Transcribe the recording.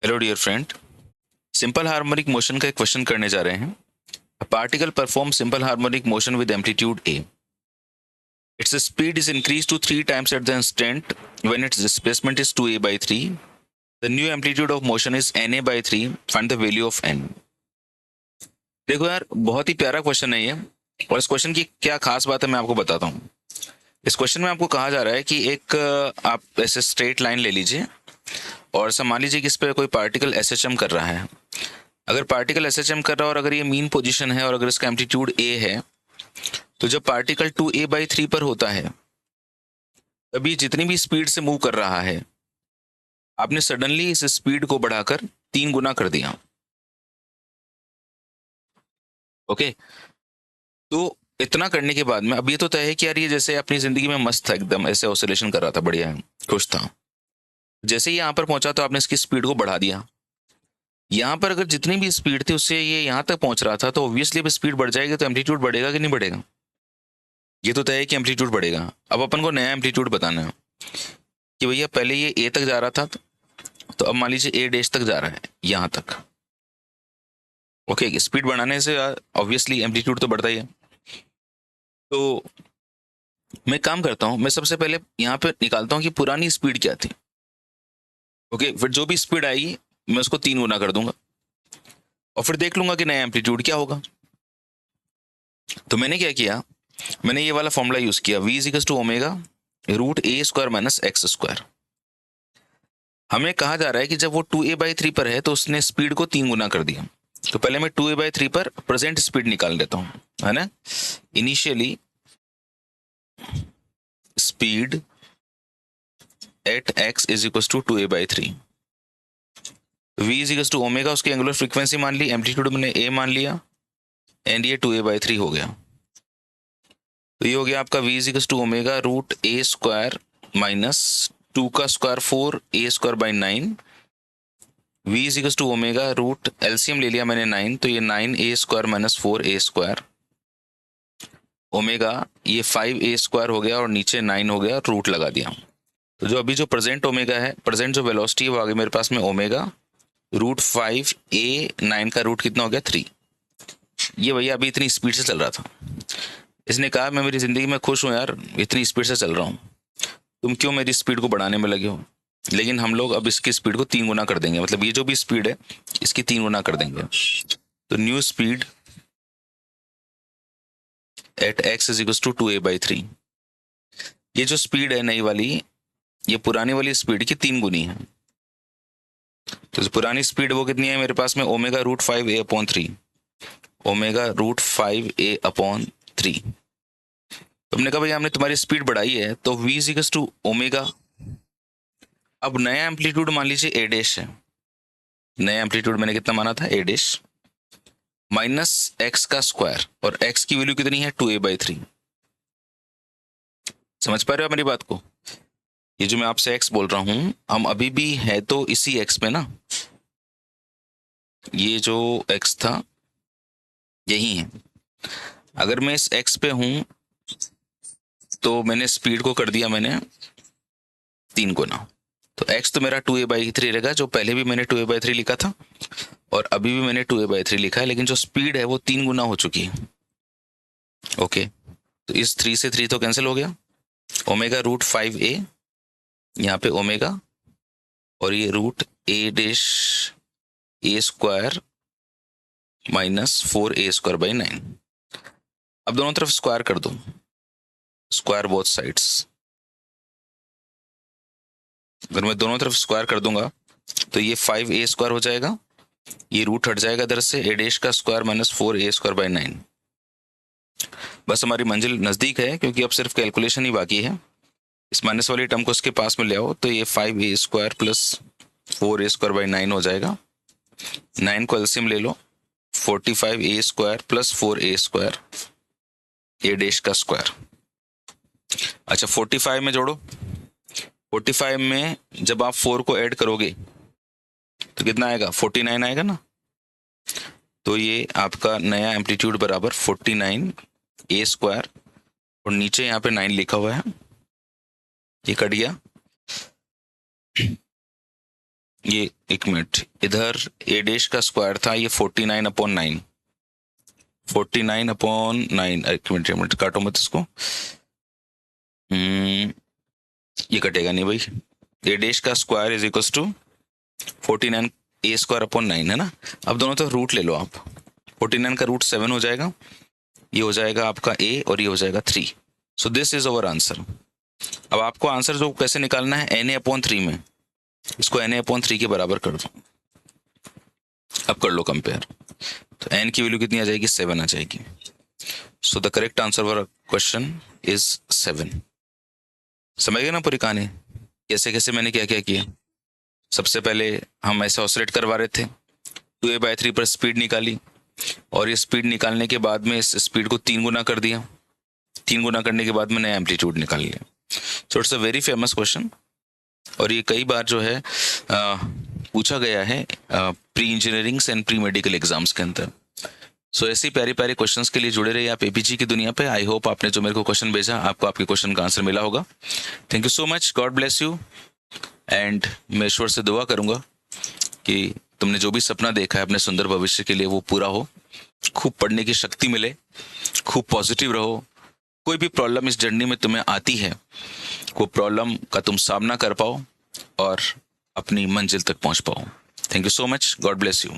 Hello dear friend. Simple harmonic motion का एक question करने जा रहे हैं। A particle perform simple harmonic motion with amplitude A. Its speed is increase to 3 times at the instant when its displacement is 2a by 3. The new amplitude of motion is na by 3. Find the value of n. देखो यार, बहुत ही प्यारा question है ये। और इस question की क्या खास बात है मैं आपको बताता हूँ। इस क्वेश्चन में आपको कहा जा रहा है कि एक आप ऐसे स्ट्रेट लाइन ले लीजिए और मान लीजिए कि इस पर कोई पार्टिकल एसएचएम कर रहा है। अगर पार्टिकल एसएचएम कर रहा है और अगर ये मीन पोजीशन है और अगर इसका एम्पलीट्यूड ए है, तो जब पार्टिकल 2a/3 पर होता है तब ये जितनी भी स्पीड से मूव कर रहा है, आपने सडनली इस स्पीड को बढ़ाकर 3 गुना कर दिया। ओके, तो इतना करने के बाद में अब ये तो तय है कि यार ये जैसे अपनी जिंदगी में मस्त था, एकदम ऐसे ऑसिलेशन कर रहा था, बढ़िया है, खुश था। जैसे ही यहाँ पर पहुंचा तो आपने इसकी स्पीड को बढ़ा दिया। यहाँ पर अगर जितनी भी स्पीड थी उससे ये यहाँ तक पहुंच रहा था, तो ऑब्वियसली अब स्पीड बढ़ जाएगी तो एम्पलीट्यूड बढ़ेगा कि नहीं बढ़ेगा? ये तो तय है कि एम्पलीट्यूड बढ़ेगा। अब अपन को नया एम्पलीट्यूड बताना है कि भैया पहले ये ए तक जा रहा था, तो अब मान लीजिए ए डैश तक जा रहा है, यहाँ तक। ओके, स्पीड बढ़ाने से ऑब्वियसली एम्पलीट्यूड तो बढ़ता ही है। तो मैं काम करता हूँ, मैं सबसे पहले यहाँ पे निकालता हूँ कि पुरानी स्पीड क्या थी। ओके, फिर जो भी स्पीड आएगी मैं उसको 3 गुना कर दूंगा और फिर देख लूंगा कि नया एम्पलीट्यूड क्या होगा। तो मैंने क्या किया, मैंने ये वाला फॉर्मूला यूज किया, v is equals to omega root A square minus x square. हमें कहा जा रहा है कि जब वो 2a/3 पर है तो उसने स्पीड को 3 गुना कर दिया। तो पहले मैं 2a/3 पर प्रेजेंट स्पीड निकाल लेता हूं, है ना। Initially speed at x is equals to 2a/3। v is equals to omega, उसकी एंगुलर फ्रीक्वेंसी मान ली, एम्पलीट्यूड मैंने a मान लिया, एंड ये 2a/3 हो गया। तो ये हो गया आपका v is equals to omega root A square minus 2 का square 4 a square by 9। v is equals to omega root LCM ले लिया मैंने 9, तो ये 9a square minus 4a square omega, ये 5a स्क्वायर हो गया और नीचे 9 हो गया, रूट लगा दिया। तो जो अभी जो प्रेजेंट ओमेगा है, प्रेजेंट जो वेलोसिटी है वो आ गई मेरे पास में ओमेगा रूट 5a, 9 का रूट कितना हो गया 3। ये भैया अभी इतनी स्पीड से चल रहा था। इसने कहा मैं मेरी जिंदगी में खुश हूँ यार, इतनी स्पीड से चल रहा हूँ, तुम क्यों मेरी स्पीड को बढ़ाने में लगे हो। लेकिन हम लोग अब इसकी स्पीड को 3 गुना कर देंगे, मतलब ये जो भी स्पीड है इसकी 3 गुना कर देंगे। तो new speed at x is equals to 2a/3। ये जो स्पीड है नई वाली, ये पुरानी वाली स्पीड की 3 गुनी है। तो जो पुरानी स्पीड वो कितनी है मेरे पास में, omega root 5a/3, omega root 5a/3। तुमने कहा भैया हमने तुम्हारी स्पीड बढ़ाई है, तो v is equals to omega. अब नया एम्पलीट्यूड मान लीजिए ए डैश है, नया एम्पलीट्यूड मैंने कितना माना था, ए डैश माइनस एक्स का स्क्वायर, और एक्स की वैल्यू कितनी है 2a/3। समझ पा रहे हो मेरी बात को? ये जो मैं आपसे एक्स बोल रहा हूं, हम अभी भी है तो इसी एक्स पे ना, ये जो एक्स था यही है। अगर मैं इस एक्स पे हूं तो मैंने स्पीड को कर दिया मैंने 3 गुना। तो x तो मेरा 2a/3 रहेगा, जो पहले भी मैंने 2a/3 लिखा था और अभी भी मैंने 2a/3 लिखा है, लेकिन जो स्पीड है वो 3 गुना हो चुकी है। ओके, तो इस 3 से 3 तो कैंसिल हो गया, ओमेगा रूट 5a, यहाँ पे ओमेगा, और ये root A dash A square minus 4a square by 9। अब दोनों तरफ स्क्वायर कर दो, स्क्वायर बोथ साइड्स। अगर मैं दोनों तरफ स्क्वायर कर दूंगा तो ये 5a स्क्वायर हो जाएगा, ये रूट हट जाएगा इधर से, ए डैश का square minus 4a square by 9। बस हमारी मंजिल नजदीक है, क्योंकि अब सिर्फ कैलकुलेशन ही बाकी है। इस माइनस वाली टर्म को उसके पास में ले आओ, तो ये 5a square plus 4a square by 9 हो जाएगा। 9 को एलसीएम ले लो, 45a square plus 4a square, a dash का स्क्वायर। अच्छा, 45 में जोड़ो, 45 में जब आप 4 को ऐड करोगे तो कितना आएगा, 49 आएगा ना। तो ये आपका नया एम्पलीट्यूड बराबर 49a स्क्वायर, और नीचे यहाँ पे 9 लिखा हुआ है, ये कट गया। ये एक मिनट, इधर ए डैश का स्क्वायर था, ये 49/9, 49/9, एक मिनट काटो मत इसको। ये कटेगा नहीं भाई। ए डैश का square is equal to 49 A² / 9 है ना। अब दोनों तो रूट ले लो आप, 49 का रूट 7 हो जाएगा, ये हो जाएगा आपका a और ये हो जाएगा 3। So this is our answer. अब आपको आंसर जो कैसे निकालना है, Na/3 में, इसको Na/3 के बराबर कर दो। अब कर लो कंपेयर, तो n की वैल्यू कितनी आ जाएगी, 7 आ जाएगी। So the correct answer for question is 7। समझ गए ना पूरी कहानी, कैसे कैसे मैंने क्या क्या किया। सबसे पहले हम ऐसे ऑसिलेट करवा रहे थे, 2a/3 पर स्पीड निकाली, और ये स्पीड निकालने के बाद में इस स्पीड को 3 गुना कर दिया, 3 गुना करने के बाद मैंने एम्पलीट्यूड निकाल लिया। So it's a very famous question, और ये कई बार जो है पूछा गया है pre engineering and pre medical exams के अंदर। सो ऐसी प्यारी प्यारी क्वेश्चंस के लिए जुड़े रहिए आप एपीजी की दुनिया पे। आई होप आपने जो मेरे को क्वेश्चन भेजा, आपको आपके क्वेश्चन का आंसर मिला होगा। Thank you so much, God bless you. And मैं ईश्वर से दुआ करूंगा कि तुमने जो भी सपना देखा है अपने सुंदर भविष्य के लिए वो पूरा हो, खूब पढ़ने की शक्ति मिले, खूब पॉजिटिव रहो। कोई भी प्रॉब्लम इस जर्नी में तुम्हें आती है, वो प्रॉब्लम का तुम सामना कर पाओ और अपनी मंजिल तक पहुंच पाओ। Thank you so much, God bless you.